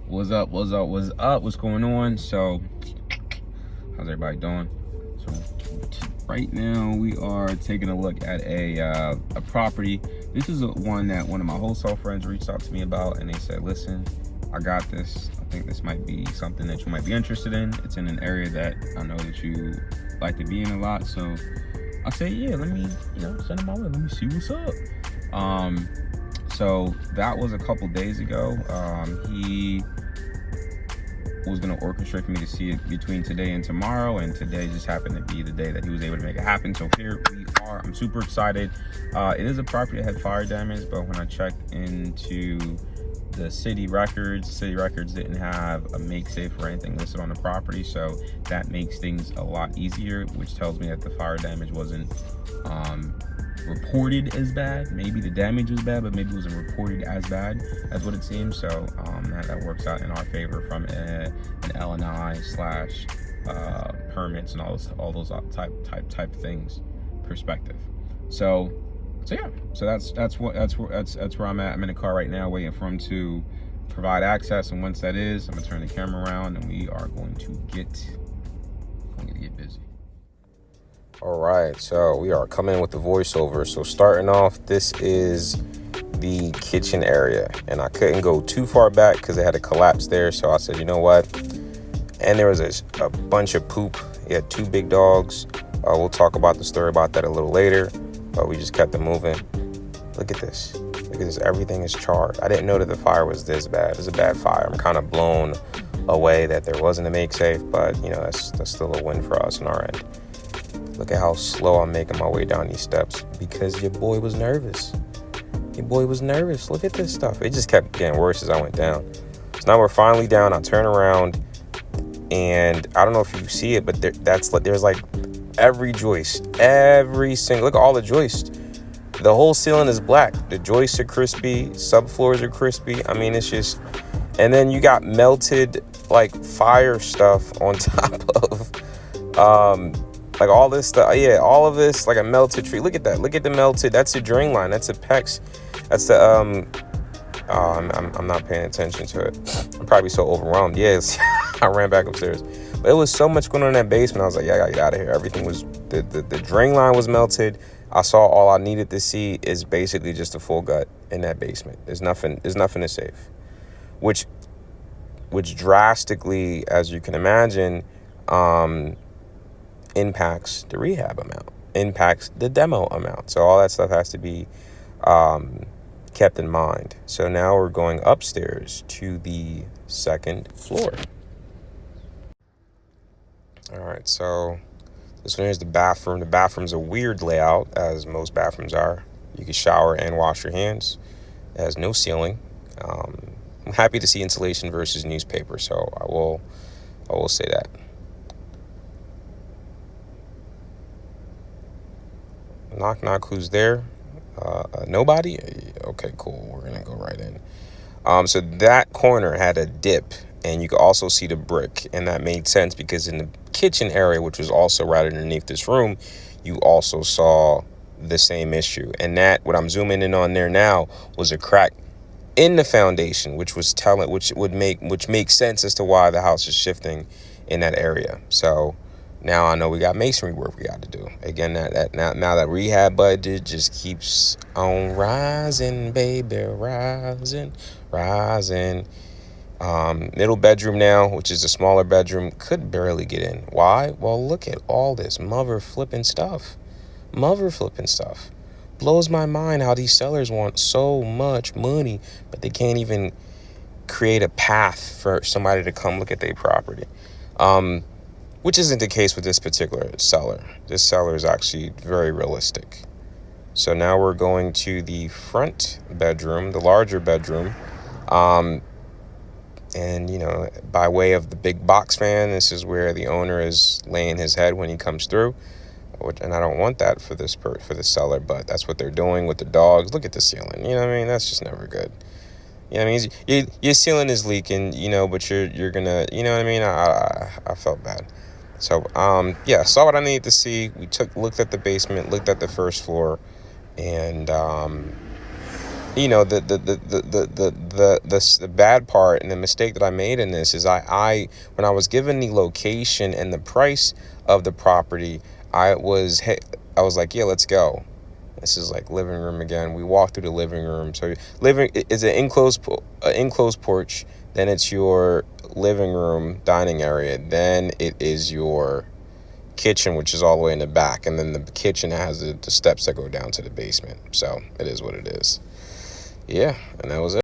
What's up? What's up? What's up? What's going on? So, how's everybody doing? So, right now we are taking a look at a property. This is one that one of my wholesale friends reached out to me about, and they said, "Listen, I got this. I think this might be something that you might be interested in. It's in an area that I know that you like to be in a lot." So, I said, "Yeah, let me, send them my way. Let me see what's up." So that was a couple days ago. He was going to orchestrate for me to see it between today and tomorrow, and today just happened to be the day that he was able to make it happen. So here we are. I'm super excited. It is a property that had fire damage, but when I checked into the city records didn't have a make safe or anything listed on the property, so that makes things a lot easier, which tells me that the fire damage wasn't reported as bad. Maybe the damage was bad, but maybe it wasn't reported as bad as what it seems. So that works out in our favor from an L&I slash permits and all those type things perspective. So yeah. So that's where I'm at. I'm in the car right now, waiting for him to provide access. And once that is, I'm gonna turn the camera around, and we are going to get busy. All right, so we are coming in with the voiceover. So starting off, this is the kitchen area, and I couldn't go too far back because they had a collapse there. So I said, you know what? And there was a bunch of poop. He had 2 big dogs. We'll talk about the story about that a little later, but we just kept it moving. Look at this. Look at this. Everything is charred. I didn't know that the fire was this bad. It's a bad fire. I'm kind of blown away that there wasn't a make safe, but that's still a win for us on our end. Look at how slow I'm making my way down these steps because your boy was nervous. Look at this stuff. It just kept getting worse as I went down. So now we're finally down. I turn around, and I don't know if you see it, but there's like every joist, every single, look at all the joists. The whole ceiling is black. The joists are crispy. Subfloors are crispy. I mean, it's just, and then you got melted like fire stuff on top of, like all this stuff. Yeah, all of this, like a melted tree. Look at that. Look at the melted. That's a drain line. That's a PEX. That's the, I'm not paying attention to it. I'm probably so overwhelmed. Yes, I ran back upstairs. But it was so much going on in that basement. I was like, yeah, I gotta get out of here. Everything was, the drain line was melted. I saw all I needed to see is basically just a full gut in that basement. There's nothing to save. Which drastically, as you can imagine, impacts the rehab amount, impacts the demo amount. So all that stuff has to be kept in mind. So now we're going upstairs to the 2nd floor. All right, so this one is the bathroom. The bathroom's a weird layout, as most bathrooms are. You can shower and wash your hands. It has no ceiling. I'm happy to see insulation versus newspaper, so I will say that. Knock, knock, who's there? Nobody? Okay, cool. We're going to go right in. So that corner had a dip, and you could also see the brick, and that made sense because in the kitchen area, which was also right underneath this room, you also saw the same issue. And that, what I'm zooming in on there now, was a crack in the foundation, which makes sense as to why the house is shifting in that area. So now I know we got masonry work we got to do. Again, now that rehab budget just keeps on rising, baby, rising. Middle bedroom now, which is a smaller bedroom, could barely get in. Why? Well, look at all this mother flipping stuff. Blows my mind how these sellers want so much money, but they can't even create a path for somebody to come look at their property. Which isn't the case with this particular seller. This seller is actually very realistic. So now we're going to the front bedroom, the larger bedroom. And, by way of the big box fan, this is where the owner is laying his head when he comes through. And I don't want that for this seller, but that's what they're doing with the dogs. Look at the ceiling. You know what I mean? That's just never good. You know what I mean? Your ceiling is leaking, but you're gonna, you know what I mean? I felt bad. So, saw what I needed to see. We looked at the basement, looked at the first floor, and you know, the bad part and the mistake that I made in this is I when I was given the location and the price of the property, I was like, yeah, let's go. This is like living room again. We walk through the living room. So living is an enclosed porch. Then it's your living room, dining area. Then it is your kitchen, which is all the way in the back. And then the kitchen has the steps that go down to the basement. So it is what it is. Yeah, and that was it.